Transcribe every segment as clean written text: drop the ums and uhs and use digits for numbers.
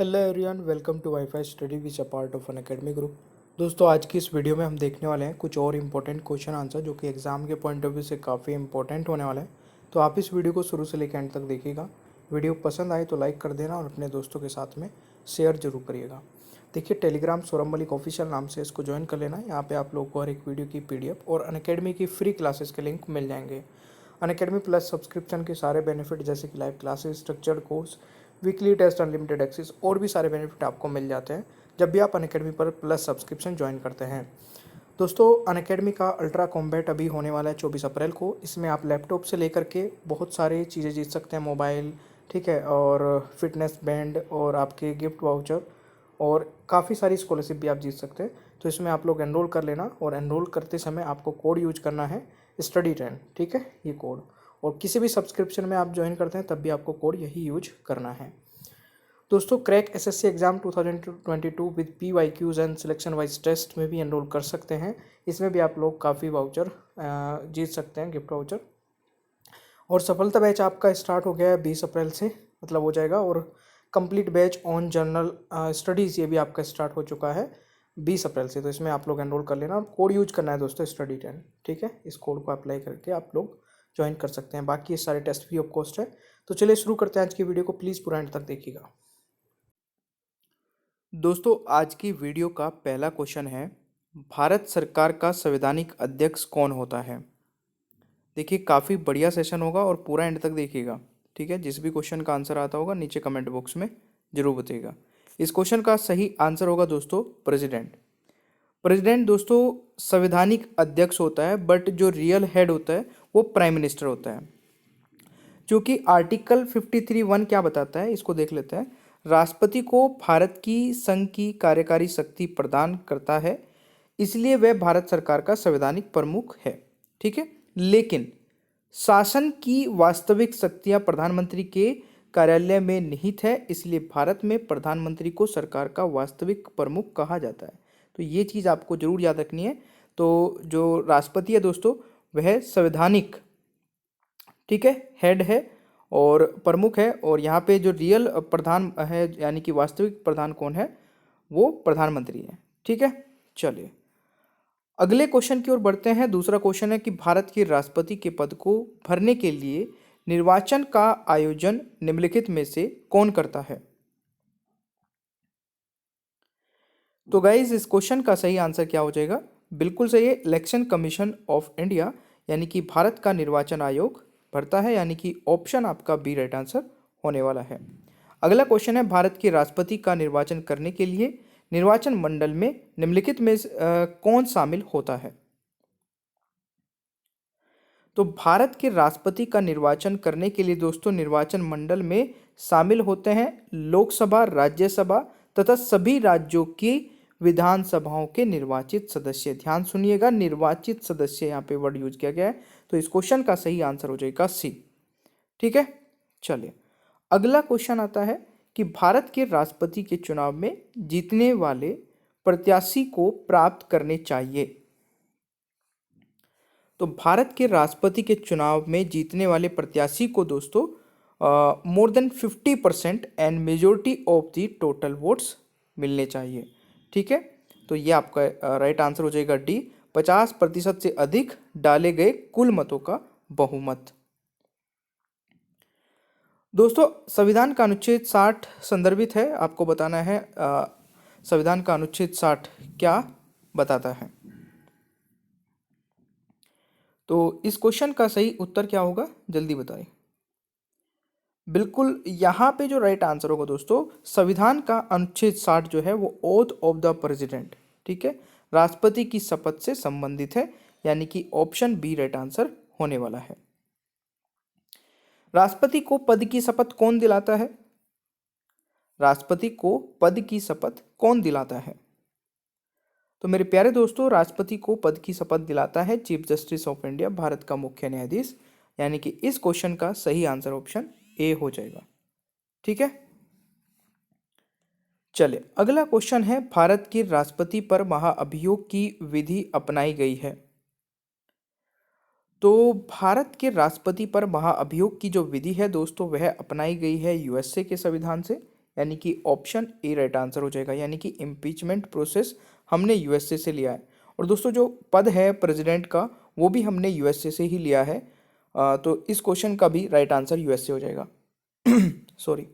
Hello everyone, welcome to WiFi study which a part of an academy group. दोस्तों, आज की इस video में हम देखने वाले हैं कुछ और इम्पोर्टेंट क्वेश्चन आंसर जो कि एग्जाम के पॉइंट ऑफ व्यू से काफ़ी इंपॉर्टेंट होने वाले हैं। तो आप इस वीडियो को शुरू से लेकर एंड तक देखिएगा। वीडियो पसंद आए तो लाइक कर देना और अपने दोस्तों के साथ में शेयर जरूर करिएगा। देखिए, टेलीग्राम सौरभ मलिक ऑफिशियल नाम से इसको ज्वाइन कर लेना। यहाँ पे आप लोगों को हर एक वीडियो की PDF और अनअकैडमी की फ्री क्लासेस के लिंक मिल जाएंगे। अनअकैडमी प्लस सब्सक्रिप्शन के सारे बेनिफिट जैसे कि live classes, structured course, weekly test, unlimited access और भी सारे बेनिफिट आपको मिल जाते हैं जब भी आप अनअकैडमी पर प्लस सब्सक्रिप्शन ज्वाइन करते हैं। दोस्तों, अनअकैडमी का अल्ट्रा कॉम्बैट अभी होने वाला है 24 अप्रैल को। इसमें आप लैपटॉप से लेकर के बहुत सारी चीज़ें जीत सकते हैं, मोबाइल, ठीक है, और फिटनेस बैंड और आपके गिफ्ट वाउचर और काफ़ी सारी स्कॉलरशिप भी आप जीत सकते हैं। तो इसमें आप लोग एनरोल कर लेना और एनरोल करते समय आपको कोड यूज करना है STUDY10, ठीक है, ये कोड। और किसी भी सब्सक्रिप्शन में आप ज्वाइन करते हैं तब भी आपको कोड यही यूज करना है। दोस्तों, crack SSC exam 2022 with PYQs and selection wise test में भी एनरोल कर सकते हैं। इसमें भी आप लोग काफ़ी वाउचर जीत सकते हैं, गिफ्ट वाउचर। और सफलता बैच आपका स्टार्ट हो गया है 20 अप्रैल से, मतलब हो जाएगा। और complete batch on general studies ये भी आपका स्टार्ट हो चुका है 20 अप्रैल से। तो इसमें आप लोग एनरोल कर लेना और कोड यूज करना है दोस्तों, STUDY10, ठीक है। इस कोड को अप्लाई करके आप लोग ज्वाइन कर सकते हैं। बाकी ये सारे टेस्ट फ्री ऑफ कॉस्ट है। तो चलिए शुरू करते हैं आज की वीडियो को। प्लीज़ पूरा एंड तक देखिएगा। दोस्तों, आज की वीडियो का पहला क्वेश्चन है, भारत सरकार का संवैधानिक अध्यक्ष कौन होता है। देखिए, काफ़ी बढ़िया सेशन होगा और पूरा एंड तक देखिएगा, ठीक है। जिस भी क्वेश्चन का आंसर आता होगा नीचे कमेंट बॉक्स में जरूर बताइएगा। इस क्वेश्चन का सही आंसर होगा दोस्तों प्रेसिडेंट। प्रेसिडेंट दोस्तों संवैधानिक अध्यक्ष होता है, बट जो रियल हेड होता है वो प्राइम मिनिस्टर होता है। क्योंकि आर्टिकल 53(1) क्या बताता है, इसको देख लेते हैं। राष्ट्रपति को भारत की संघ की कार्यकारी शक्ति प्रदान करता है, इसलिए वह भारत सरकार का संवैधानिक प्रमुख है, ठीक है। लेकिन शासन की वास्तविक शक्तियां प्रधानमंत्री के कार्यालय में निहित है, इसलिए भारत में प्रधानमंत्री को सरकार का वास्तविक प्रमुख कहा जाता है। तो ये चीज़ आपको जरूर याद रखनी है। तो जो राष्ट्रपति है दोस्तों वह संवैधानिक, ठीक है, हेड है और प्रमुख है। और यहाँ पे जो रियल प्रधान है यानी कि वास्तविक प्रधान कौन है, वो प्रधानमंत्री है, ठीक है। चलिए अगले क्वेश्चन की ओर बढ़ते हैं। दूसरा क्वेश्चन है कि भारत के राष्ट्रपति के पद को भरने के लिए निर्वाचन का आयोजन निम्नलिखित में से कौन करता है। तो गाइज, इस क्वेश्चन का सही आंसर क्या हो जाएगा, बिल्कुल सही है, इलेक्शन कमीशन ऑफ इंडिया यानी कि भारत का निर्वाचन आयोग भरता है, यानी कि ऑप्शन आपका बी राइट आंसर होने वाला है। अगला क्वेश्चन है, भारत के राष्ट्रपति का निर्वाचन करने के लिए निर्वाचन मंडल में निम्नलिखित में कौन शामिल होता है। तो भारत के राष्ट्रपति का निर्वाचन करने के लिए दोस्तों निर्वाचन मंडल में शामिल होते हैं लोकसभा, राज्यसभा तथा सभी राज्यों की विधानसभाओं के निर्वाचित सदस्य। ध्यान सुनिएगा, निर्वाचित सदस्य यहाँ पे वर्ड यूज किया गया है। तो इस क्वेश्चन का सही आंसर हो जाएगा सी, ठीक है। चलिए अगला क्वेश्चन आता है कि भारत के राष्ट्रपति के चुनाव में जीतने वाले प्रत्याशी को प्राप्त करने चाहिए। तो भारत के राष्ट्रपति के चुनाव में जीतने वाले प्रत्याशी को दोस्तों more than 50% and majority of the total votes मिलने चाहिए, ठीक है। तो ये आपका राइट आंसर हो जाएगा डी, 50% से अधिक डाले गए कुल मतों का बहुमत। दोस्तों, संविधान का अनुच्छेद 60 संदर्भित है, आपको बताना है संविधान का अनुच्छेद 60 क्या बताता है। तो इस क्वेश्चन का सही उत्तर क्या होगा, जल्दी बताएं। बिल्कुल, यहाँ पे जो राइट आंसर होगा दोस्तों, संविधान का अनुच्छेद 60 जो है वो ओथ ऑफ द प्रेसिडेंट, ठीक है, राष्ट्रपति की शपथ से संबंधित है, यानी कि ऑप्शन बी राइट आंसर होने वाला है। राष्ट्रपति को पद की शपथ कौन दिलाता है। राष्ट्रपति को पद की शपथ कौन दिलाता है। तो मेरे प्यारे दोस्तों, राष्ट्रपति को पद की शपथ दिलाता है chief justice of India, Bharat का मुख्य न्यायाधीश, यानी कि इस क्वेश्चन का सही आंसर ऑप्शन ए हो जाएगा, ठीक है। चलिए अगला क्वेश्चन है, भारत के राष्ट्रपति पर महाअभियोग की विधि अपनाई गई है। तो भारत के राष्ट्रपति पर महाअभियोग की जो विधि है दोस्तों वह अपनाई गई है USA के संविधान से, यानी कि ऑप्शन ए राइट आंसर हो जाएगा, यानी कि इम्पीचमेंट प्रोसेस हमने यूएसए से लिया है। और दोस्तों जो पद है प्रेसिडेंट का वो भी हमने यूएसए से ही लिया है, तो इस क्वेश्चन का भी राइट आंसर यूएसए हो जाएगा। सॉरी।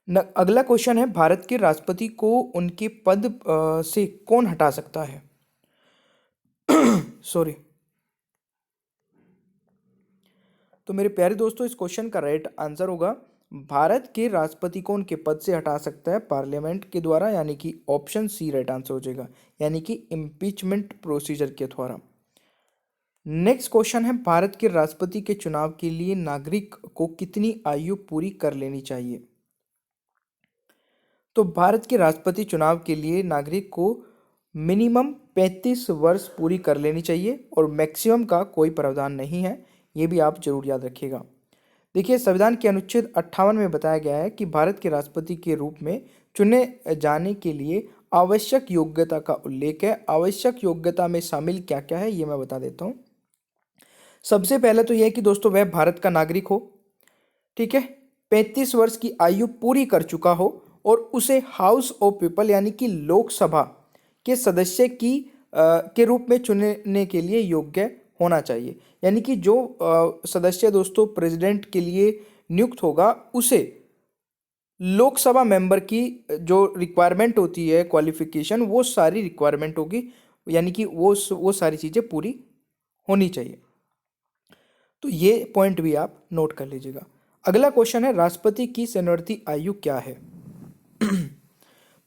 अगला क्वेश्चन है, भारत के राष्ट्रपति को उनके पद से कौन हटा सकता है? सॉरी। तो मेरे प्यारे दोस्तों इस क्वेश्चन का राइट आंसर होगा, भारत के राष्ट्रपति को उनके पद से हटा सकता है पार्लियामेंट के द्वारा, यानी कि ऑप्शन सी राइट आंसर हो जाएगा, यानी कि इम्पीचमेंट प्रोसीजर के द्वारा। नेक्स्ट क्वेश्चन है, भारत के राष्ट्रपति के चुनाव के लिए नागरिक को कितनी आयु पूरी कर लेनी चाहिए? तो भारत के राष्ट्रपति चुनाव के लिए नागरिक को मिनिमम 35 वर्ष पूरी कर लेनी चाहिए और मैक्सिमम का कोई प्रावधान नहीं है, ये भी आप जरूर याद रखिएगा। देखिए संविधान के अनुच्छेद 58 में बताया गया है कि भारत के राष्ट्रपति के रूप में चुने जाने के लिए आवश्यक योग्यता का उल्लेख है। आवश्यक योग्यता में शामिल क्या क्या है ये मैं बता देता हूँ। सबसे पहले तो यह है कि दोस्तों वह भारत का नागरिक हो, ठीक है, 35 वर्ष की आयु पूरी कर चुका हो और उसे हाउस ऑफ पीपल यानी कि लोकसभा के सदस्य के रूप में चुनने के लिए योग्य होना चाहिए। यानी कि जो सदस्य दोस्तों प्रेसिडेंट के लिए नियुक्त होगा उसे लोकसभा मेंबर की जो रिक्वायरमेंट होती है, क्वालिफिकेशन, वो सारी रिक्वायरमेंट होगी, यानी कि वो सारी चीज़ें पूरी होनी चाहिए। तो ये पॉइंट भी आप नोट कर लीजिएगा। अगला क्वेश्चन है, राष्ट्रपति की सेनियोरिटी आयु क्या है?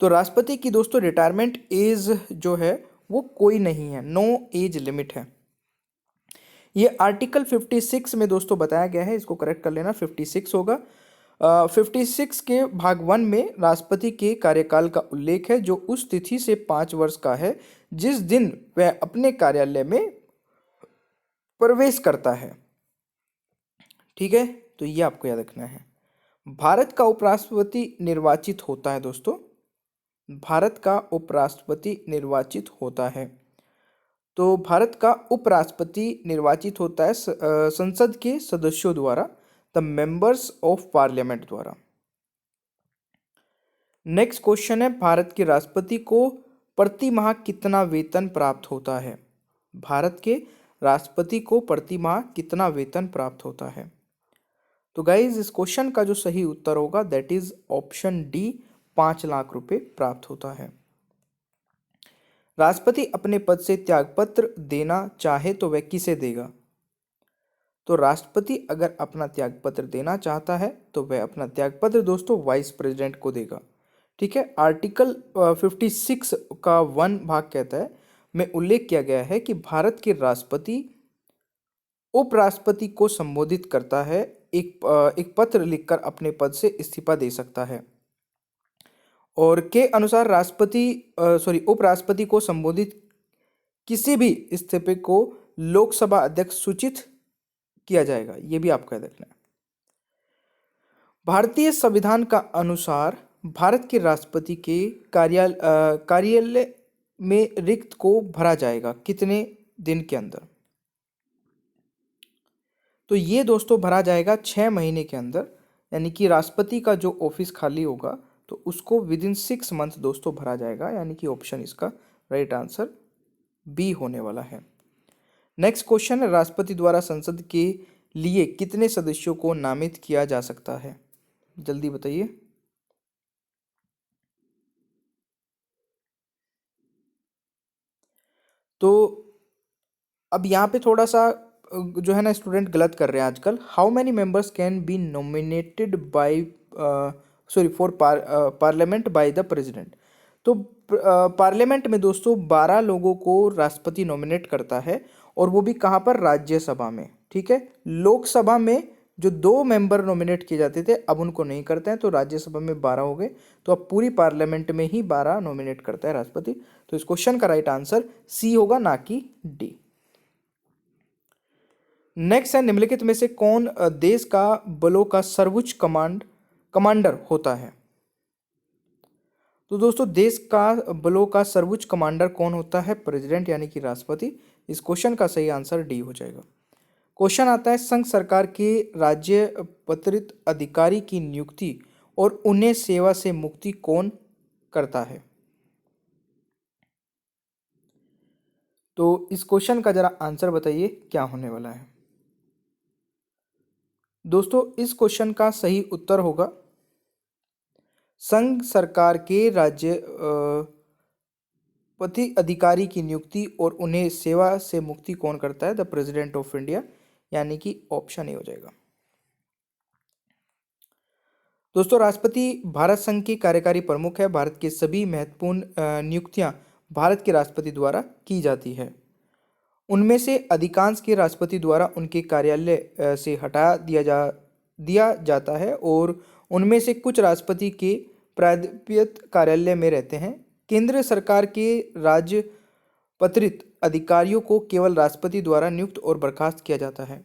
तो राष्ट्रपति की दोस्तों रिटायरमेंट एज जो है वो कोई नहीं है, नो एज लिमिट है। ये आर्टिकल 56 में दोस्तों बताया गया है, इसको करेक्ट कर लेना, 56 होगा। 56 के भाग 1 में राष्ट्रपति के कार्यकाल का उल्लेख है जो उस तिथि से 5 वर्ष का है जिस दिन वह अपने कार्यालय में प्रवेश करता है, ठीक है। तो ये आपको याद रखना है। भारत का उपराष्ट्रपति निर्वाचित होता है दोस्तों, भारत का उपराष्ट्रपति निर्वाचित होता है। तो भारत का उपराष्ट्रपति निर्वाचित होता है संसद के सदस्यों द्वारा, द मेंबर्स ऑफ पार्लियामेंट द्वारा। नेक्स्ट क्वेश्चन है, भारत के राष्ट्रपति को प्रति माह कितना वेतन प्राप्त होता है? भारत के राष्ट्रपति को प्रति माह कितना वेतन प्राप्त होता है? तो गाइज इस क्वेश्चन का जो सही उत्तर होगा that is option D, 5 lakh रुपए प्राप्त होता है। राष्ट्रपति अपने पद से त्यागपत्र देना चाहे तो वह किसे देगा? तो राष्ट्रपति अगर अपना त्यागपत्र देना चाहता है तो वह अपना त्यागपत्र दोस्तों वाइस प्रेसिडेंट को देगा, ठीक है। आर्टिकल 56 का 1 भाग कहता है, में उल्लेख किया गया है कि भारत के राष्ट्रपति उपराष्ट्रपति को संबोधित करता है, एक पत्र लिखकर अपने पद से इस्तीफा दे सकता है। और के अनुसार उपराष्ट्रपति को संबोधित किसी भी इस्तीफे को लोकसभा अध्यक्ष सूचित किया जाएगा, ये भी आपको याद रखना है। भारतीय संविधान का अनुसार भारत के राष्ट्रपति के कार्यालय में रिक्त को भरा जाएगा कितने दिन के अंदर? तो ये दोस्तों भरा जाएगा 6 महीने के अंदर, यानी कि राष्ट्रपति का जो ऑफिस खाली होगा तो उसको विद इन 6 मंथ दोस्तों भरा जाएगा, यानी कि ऑप्शन इसका राइट आंसर बी होने वाला है। नेक्स्ट क्वेश्चन है, राष्ट्रपति द्वारा संसद के लिए कितने सदस्यों को नामित किया जा सकता है? जल्दी बताइए। तो अब यहाँ पे थोड़ा सा जो है ना स्टूडेंट गलत कर रहे हैं आजकल। How many members can be nominated by for parliament by the president? तो पार्लियामेंट में दोस्तों 12 लोगों को राष्ट्रपति नॉमिनेट करता है, और वो भी कहाँ पर? राज्यसभा में, ठीक है। लोकसभा में जो 2 मेंबर नॉमिनेट किए जाते थे अब उनको नहीं करते हैं, तो राज्यसभा में 12 हो गए, तो अब पूरी पार्लियामेंट में ही 12 नॉमिनेट करता है राष्ट्रपति। तो इस क्वेश्चन का राइट आंसर सी होगा, ना कि डी। नेक्स्ट है, निम्नलिखित में से कौन देश का बलों का सर्वोच्च कमांडर होता है? तो दोस्तों देश का बलों का सर्वोच्च कमांडर कौन होता है? प्रेसिडेंट यानी कि राष्ट्रपति। इस क्वेश्चन का सही आंसर डी हो जाएगा। क्वेश्चन आता है, संघ सरकार के राज्य पत्रित अधिकारी की नियुक्ति और उन्हें सेवा से मुक्ति कौन करता है? तो इस क्वेश्चन का जरा आंसर बताइए क्या होने वाला है। दोस्तों इस क्वेश्चन का सही उत्तर होगा संघ सरकार के राज्य पति अधिकारी की नियुक्ति और उन्हें सेवा से मुक्ति कौन करता है? द प्रेसिडेंट ऑफ इंडिया, यानी कि ऑप्शन ए हो जाएगा। दोस्तों राष्ट्रपति भारत संघ के कार्यकारी प्रमुख है। भारत के सभी महत्वपूर्ण नियुक्तियां भारत के राष्ट्रपति द्वारा की जाती है। उनमें से अधिकांश के राष्ट्रपति द्वारा उनके कार्यालय से हटा दिया जाता है और उनमें से कुछ राष्ट्रपति के प्राधिकृत कार्यालय में रहते हैं। केंद्र सरकार के राजपत्रित अधिकारियों को केवल राष्ट्रपति द्वारा नियुक्त और बर्खास्त किया जाता है।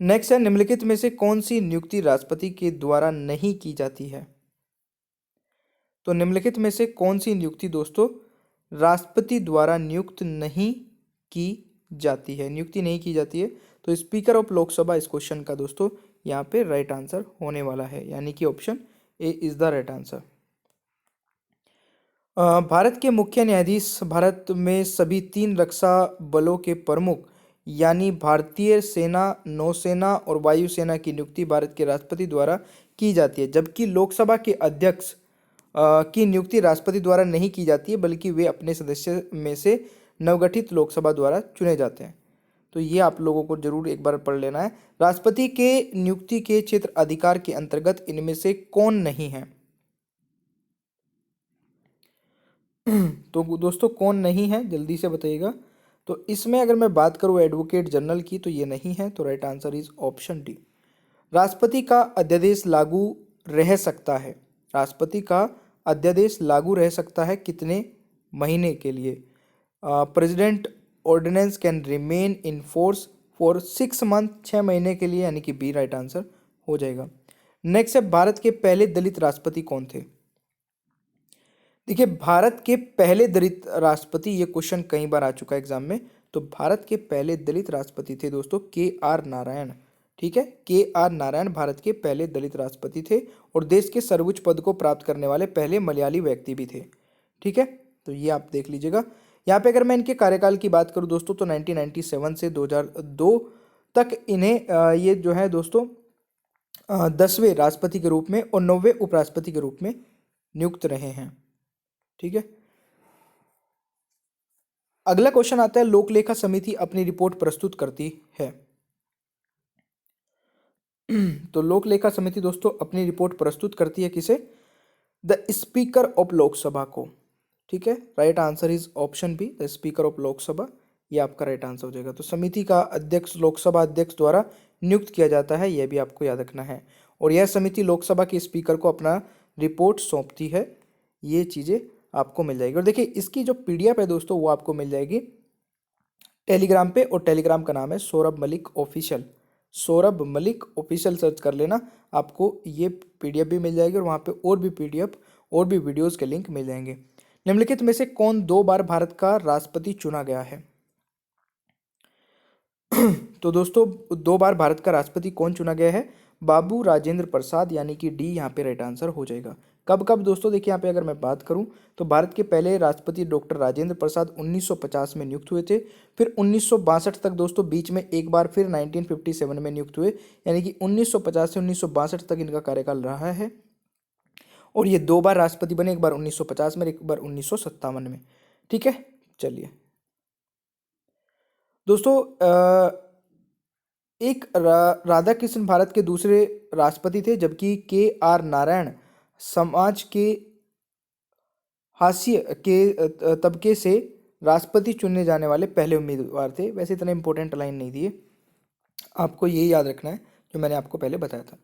नेक्स्ट है, निम्नलिखित में से कौन सी नियुक्ति राष्ट्रपति के द्वारा नहीं की जाती है? तो निम्नलिखित में से कौन सी नियुक्ति दोस्तों राष्ट्रपति द्वारा नियुक्त नहीं की जाती है? नियुक्ति नहीं की जाती है तो स्पीकर ऑफ लोकसभा इस क्वेश्चन का दोस्तों यहाँ पे राइट आंसर होने वाला है, यानी कि option A is the right answer. Bharat के मुख्य न्यायाधीश भारत में सभी 3 रक्षा बलों के प्रमुख यानी भारतीय सेना, नौसेना और वायुसेना की नियुक्ति भारत के राष्ट्रपति द्वारा की जाती है, जबकि लोकसभा के अध्यक्ष की नियुक्ति राष्ट्रपति द्वारा नहीं की जाती है बल्कि वे अपने सदस्य में से नवगठित लोकसभा द्वारा चुने जाते हैं। तो ये आप लोगों को जरूर एक बार पढ़ लेना है। राष्ट्रपति के नियुक्ति के क्षेत्र अधिकार के अंतर्गत इनमें से कौन नहीं है? तो दोस्तों कौन नहीं है जल्दी से बताइएगा। तो इसमें अगर मैं बात करूं एडवोकेट जनरल की तो ये नहीं है, तो right answer is option D. राष्ट्रपति का अध्यादेश लागू रह सकता है। राष्ट्रपति का अध्यादेश लागू रह सकता है कितने महीने के लिए? President ordinance can remain in force for 6 month, 6 महीने के लिए, यानी कि बी राइट आंसर हो जाएगा। नेक्स्ट है, भारत के पहले दलित राष्ट्रपति कौन थे? देखिए भारत के पहले दलित राष्ट्रपति, ये क्वेश्चन कई बार आ चुका है एग्जाम में। तो भारत के पहले दलित राष्ट्रपति थे दोस्तों के.आर. नारायण। ठीक है, के.आर. नारायण भारत के पहले दलित राष्ट्रपति थे और देश के सर्वोच्च पद को प्राप्त करने वाले पहले मलयाली व्यक्ति भी थे। ठीक है, तो ये आप देख लीजिएगा। यहाँ पे अगर मैं इनके कार्यकाल की बात करूँ दोस्तों तो 1997 से 2002 तक इन्हें ये जो है दोस्तों 10वें राष्ट्रपति के रूप में और 9वें उपराष्ट्रपति के रूप में नियुक्त रहे हैं। ठीक है, अगला क्वेश्चन आता है, लोकलेखा समिति अपनी रिपोर्ट प्रस्तुत करती है। तो लोकलेखा समिति दोस्तों अपनी रिपोर्ट प्रस्तुत करती है किसे? द स्पीकर ऑफ लोकसभा को। ठीक है, right answer is option B, the speaker of Lok Sabha, ये आपका राइट आंसर हो जाएगा। तो समिति का अध्यक्ष लोकसभा अध्यक्ष द्वारा नियुक्त किया जाता है, यह भी आपको याद रखना है। और यह समिति लोकसभा के स्पीकर को अपना रिपोर्ट सौंपती है। ये चीज़ें आपको मिल जाएगी। और देखिए इसकी जो पीडीएफ है दोस्तों वो आपको मिल जाएगी टेलीग्राम पे, और टेलीग्राम का नाम है Saurabh Malik official. Saurabh Malik official search कर लेना, आपको ये पीडीएफ भी मिल जाएगी और वहाँ पे और भी पीडीएफ और भी वीडियोस के लिंक मिल जाएंगे। निम्नलिखित में से कौन 2 बार भारत का राष्ट्रपति चुना गया है? तो दोस्तों 2 बार भारत का राष्ट्रपति कौन चुना गया है? बाबू राजेंद्र प्रसाद, यानी कि डी यहाँ पे राइट आंसर हो जाएगा। कब कब दोस्तों? देखिए यहाँ पे अगर मैं बात करूँ तो भारत के पहले राष्ट्रपति डॉक्टर राजेंद्र प्रसाद 1950 में नियुक्त हुए थे। फिर 1962 तक दोस्तों बीच में एक बार फिर 1957 में नियुक्त हुए, यानी कि 1950 से 1962 तक इनका कार्यकाल रहा है। और ये 2 बार राष्ट्रपति बने, एक बार 1950 में, एक बार 1957 में। ठीक है, चलिए दोस्तों एक राधा कृष्ण भारत के दूसरे राष्ट्रपति थे, जबकि के.आर. नारायण समाज के हाशिए के तबके से राष्ट्रपति चुने जाने वाले पहले उम्मीदवार थे। वैसे इतना इंपॉर्टेंट लाइन नहीं दिए, आपको यही याद रखना है जो मैंने आपको पहले बताया था।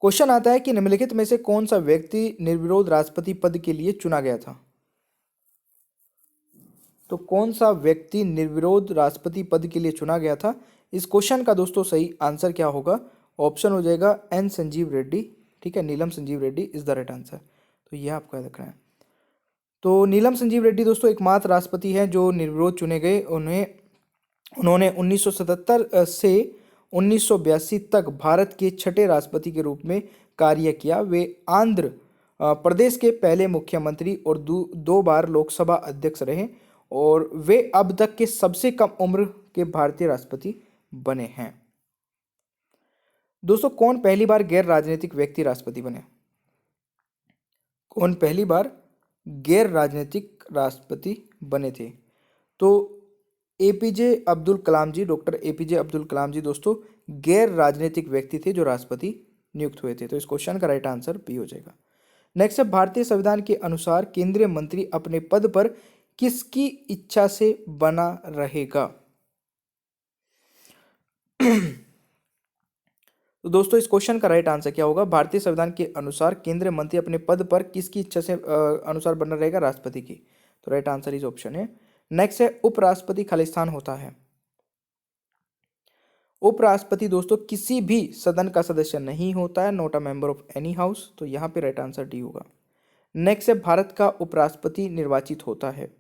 क्वेश्चन आता है कि निम्नलिखित में से कौन सा व्यक्ति निर्विरोध राष्ट्रपति पद के लिए चुना गया था? तो कौन सा व्यक्ति निर्विरोध राष्ट्रपति पद के लिए चुना गया था? इस क्वेश्चन का दोस्तों सही आंसर क्या होगा? ऑप्शन हो जाएगा एन संजीव रेड्डी। ठीक है, Neelam Sanjeev Reddy is the right answer. तो यह आपको याद रखना है। तो नीलम संजीव रेड्डी दोस्तों एकमात्र राष्ट्रपति हैं जो निर्विरोध चुने गए। उन्होंने 1977 से 1982 तक भारत के 6ठे राष्ट्रपति के रूप में कार्य किया। वे आंध्र प्रदेश के पहले मुख्यमंत्री और दो बार लोकसभा अध्यक्ष रहे और वे अब तक के सबसे कम उम्र के भारतीय राष्ट्रपति बने हैं। दोस्तों कौन पहली बार गैर राजनीतिक व्यक्ति राष्ट्रपति बने? कौन पहली बार गैर राजनीतिक राष्ट्रपति बने थे? तो एपीजे अब्दुल कलाम जी, डॉक्टर एपीजे अब्दुल कलाम जी दोस्तों गैर राजनीतिक व्यक्ति थे जो राष्ट्रपति नियुक्त हुए थे। तो इस क्वेश्चन का राइट आंसर बी हो जाएगा। नेक्स्ट है, भारतीय संविधान के अनुसार केंद्रीय मंत्री अपने पद पर किसकी इच्छा से बना रहेगा? तो दोस्तों इस क्वेश्चन का राइट आंसर क्या होगा? भारतीय संविधान के अनुसार केंद्रीय मंत्री अपने पद पर किसकी इच्छा से अनुसार बना रहेगा? राष्ट्रपति की। तो राइट आंसर इस ऑप्शन है। नेक्स्ट है, उपराष्ट्रपति खालिस्तान होता है। उपराष्ट्रपति दोस्तों किसी भी सदन का सदस्य नहीं होता है, not a member of any house. तो यहाँ पे राइट आंसर डी होगा। नेक्स्ट है, भारत का उपराष्ट्रपति निर्वाचित होता है।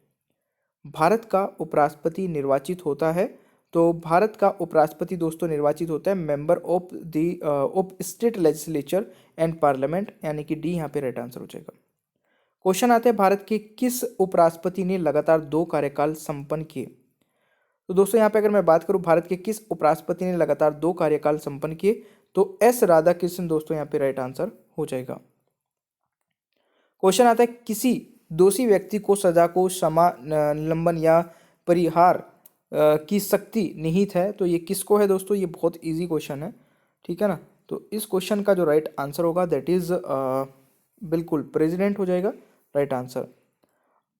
भारत का उपराष्ट्रपति निर्वाचित होता है। तो भारत का उपराष्ट्रपति दोस्तों निर्वाचित होता है member of the of state legislature and parliament, यानी कि डी यहाँ पे राइट आंसर हो जाएगा। क्वेश्चन आते हैं, भारत के किस उपराष्ट्रपति ने लगातार 2 कार्यकाल संपन्न किए? तो दोस्तों यहाँ पे अगर मैं बात करूं भारत के किस उपराष्ट्रपति ने लगातार 2 कार्यकाल संपन्न किए, तो एस राधाकृष्णन दोस्तों यहाँ पे राइट आंसर हो जाएगा। क्वेश्चन आता है, किसी दोषी व्यक्ति को सजा को क्षमा, निलंबन या परिहार की शक्ति निहित है। तो ये किसको है दोस्तों? ये बहुत इजी क्वेश्चन है, ठीक है ना। तो इस क्वेश्चन का जो राइट आंसर होगा दैट इज बिल्कुल प्रेसिडेंट हो जाएगा राइट आंसर।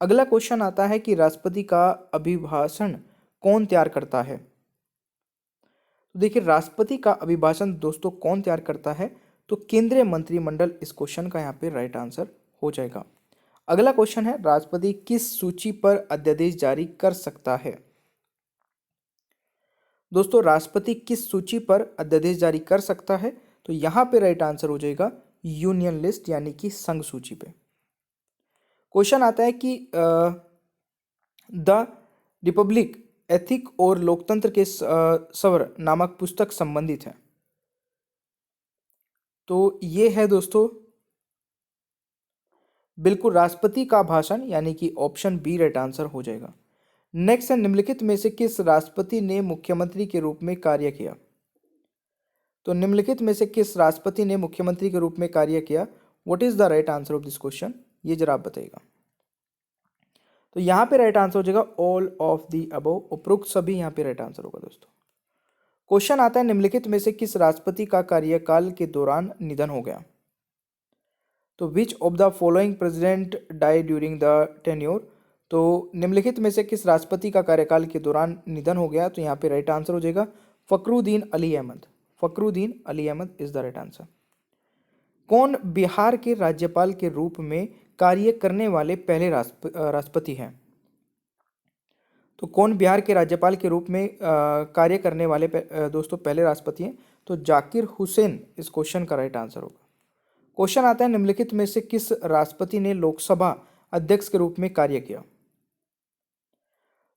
अगला क्वेश्चन आता है कि राष्ट्रपति का अभिभाषण कौन तैयार करता है? तो देखिए राष्ट्रपति का अभिभाषण दोस्तों कौन तैयार करता है? तो केंद्रीय मंत्रिमंडल इस क्वेश्चन का यहाँ पे राइट आंसर हो जाएगा। अगला क्वेश्चन है, राष्ट्रपति किस सूची पर अध्यादेश जारी कर सकता है? दोस्तों राष्ट्रपति किस सूची पर अध्यादेश जारी कर सकता है? तो यहाँ पे राइट आंसर हो जाएगा यूनियन लिस्ट, यानी कि संघ सूची पे। क्वेश्चन आता है कि द रिपब्लिक एथिक और लोकतंत्र के स्वर नामक पुस्तक संबंधित है। तो ये है दोस्तों बिल्कुल राष्ट्रपति का भाषण, यानी कि ऑप्शन बी राइट आंसर हो जाएगा। नेक्स्ट है, निम्नलिखित में से किस राष्ट्रपति ने मुख्यमंत्री के रूप में कार्य किया? तो निम्नलिखित में से किस राष्ट्रपति ने मुख्यमंत्री के रूप में कार्य किया? What is the right answer of this question? ये जरा आप बताइएगा। तो यहाँ पे राइट आंसर हो जाएगा ऑल ऑफ द अबव, उपरोक्त सभी यहाँ पे राइट आंसर होगा दोस्तों। क्वेश्चन आता है, निम्नलिखित में से किस राष्ट्रपति का कार्यकाल के दौरान निधन हो गया? तो which of the following president die during the tenure? तो निम्नलिखित में से किस राष्ट्रपति का कार्यकाल के दौरान निधन हो गया? तो यहाँ पे राइट आंसर हो जाएगा Fakhruddin Ali Ahmed. Fakhruddin Ali Ahmed is the right answer. कौन बिहार के राज्यपाल के रूप में कार्य करने वाले पहले राष्ट्रपति हैं? तो कौन बिहार के राज्यपाल के रूप में कार्य करने वाले दोस्तों पहले राष्ट्रपति हैं? तो जाकिर हुसैन इस क्वेश्चन का राइट आंसर होगा। क्वेश्चन आता है, निम्नलिखित में से किस राष्ट्रपति ने लोकसभा अध्यक्ष के रूप में कार्य किया?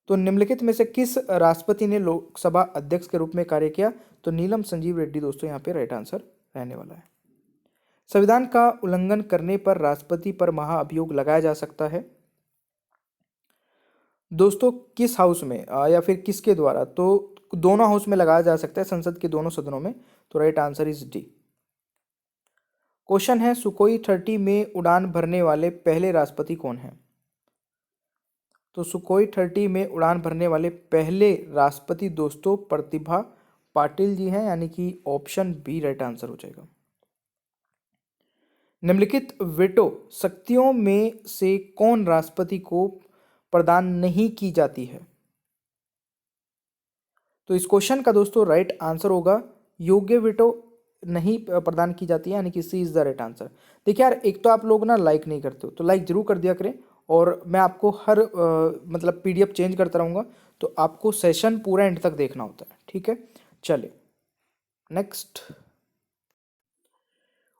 तो निम्नलिखित में से किस राष्ट्रपति ने लोकसभा अध्यक्ष के रूप में कार्य किया? तो नीलम संजीव रेड्डी दोस्तों यहाँ पे राइट आंसर रहने वाला है। संविधान का उल्लंघन करने पर राष्ट्रपति पर महाअभियोग लगाया जा सकता है दोस्तों किस हाउस में या फिर किसके द्वारा? तो दोनों हाउस में लगाया जा सकता है, संसद के दोनों सदनों में। तो right answer is D. Question है, सुकोई 30 में उड़ान भरने वाले पहले राष्ट्रपति कौन हैं? तो सुकोई 30 में उड़ान भरने वाले पहले राष्ट्रपति दोस्तों प्रतिभा पाटिल जी हैं, यानी कि ऑप्शन बी राइट आंसर हो जाएगा। निम्नलिखित वेटो शक्तियों में से कौन राष्ट्रपति को प्रदान नहीं की जाती है? तो इस क्वेश्चन का दोस्तों राइट आंसर होगा योग्य वेटो नहीं प्रदान की जाती है, यानी कि सी इज द राइट आंसर। देखिए यार, एक तो आप लोग ना लाइक नहीं करते हो, तो लाइक जरूर कर दिया करें, और मैं आपको हर मतलब पीडीएफ चेंज करता रहूँगा, तो आपको सेशन पूरा एंड तक देखना होता है, ठीक है। चलिए नेक्स्ट।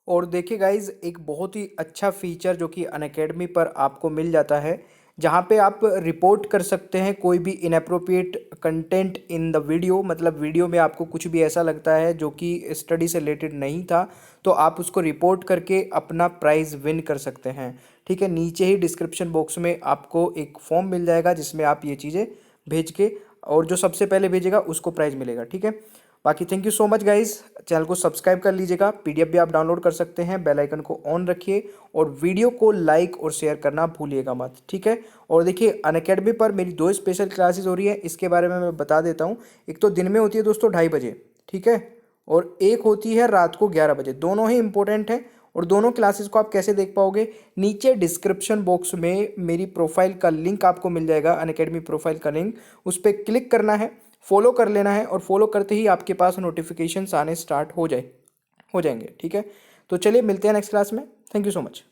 और देखिए गाइज, एक बहुत ही अच्छा फीचर जो कि अनअकैडमी पर आपको मिल जाता है, जहाँ पे आप रिपोर्ट कर सकते हैं कोई भी inappropriate content in the video, मतलब वीडियो में आपको कुछ भी ऐसा लगता है जो कि स्टडी से रिलेटेड नहीं था, तो आप उसको रिपोर्ट करके अपना प्राइज़ विन कर सकते हैं। ठीक है, नीचे ही डिस्क्रिप्शन बॉक्स में आपको एक फॉर्म मिल जाएगा जिसमें आप ये चीज़ें भेज के, और जो सबसे पहले भेजेगा उसको प्राइज़ मिलेगा। ठीक है, बाकी thank you so much guys, channel को सब्सक्राइब कर लीजिएगा, पीडीएफ भी आप डाउनलोड कर सकते हैं, बेल आइकन को ऑन रखिए और वीडियो को लाइक और शेयर करना भूलिएगा मत। ठीक है, और देखिए अनअकैडमी पर मेरी 2 स्पेशल क्लासेस हो रही है, इसके बारे में मैं बता देता हूँ। एक तो दिन में होती है दोस्तों 2:30 बजे, ठीक है, और एक होती है रात को 11 बजे। दोनों ही इंपॉर्टेंट है, और दोनों क्लासेस को आप कैसे देख पाओगे, नीचे डिस्क्रिप्शन बॉक्स में मेरी प्रोफाइल का लिंक आपको मिल जाएगा, अनअकैडमी प्रोफाइल का लिंक, उस पर क्लिक करना है, फॉलो कर लेना है, और फॉलो करते ही आपके पास नोटिफिकेशंस आने स्टार्ट हो जाएंगे। ठीक है, तो चलिए मिलते हैं नेक्स्ट क्लास में। Thank you so much.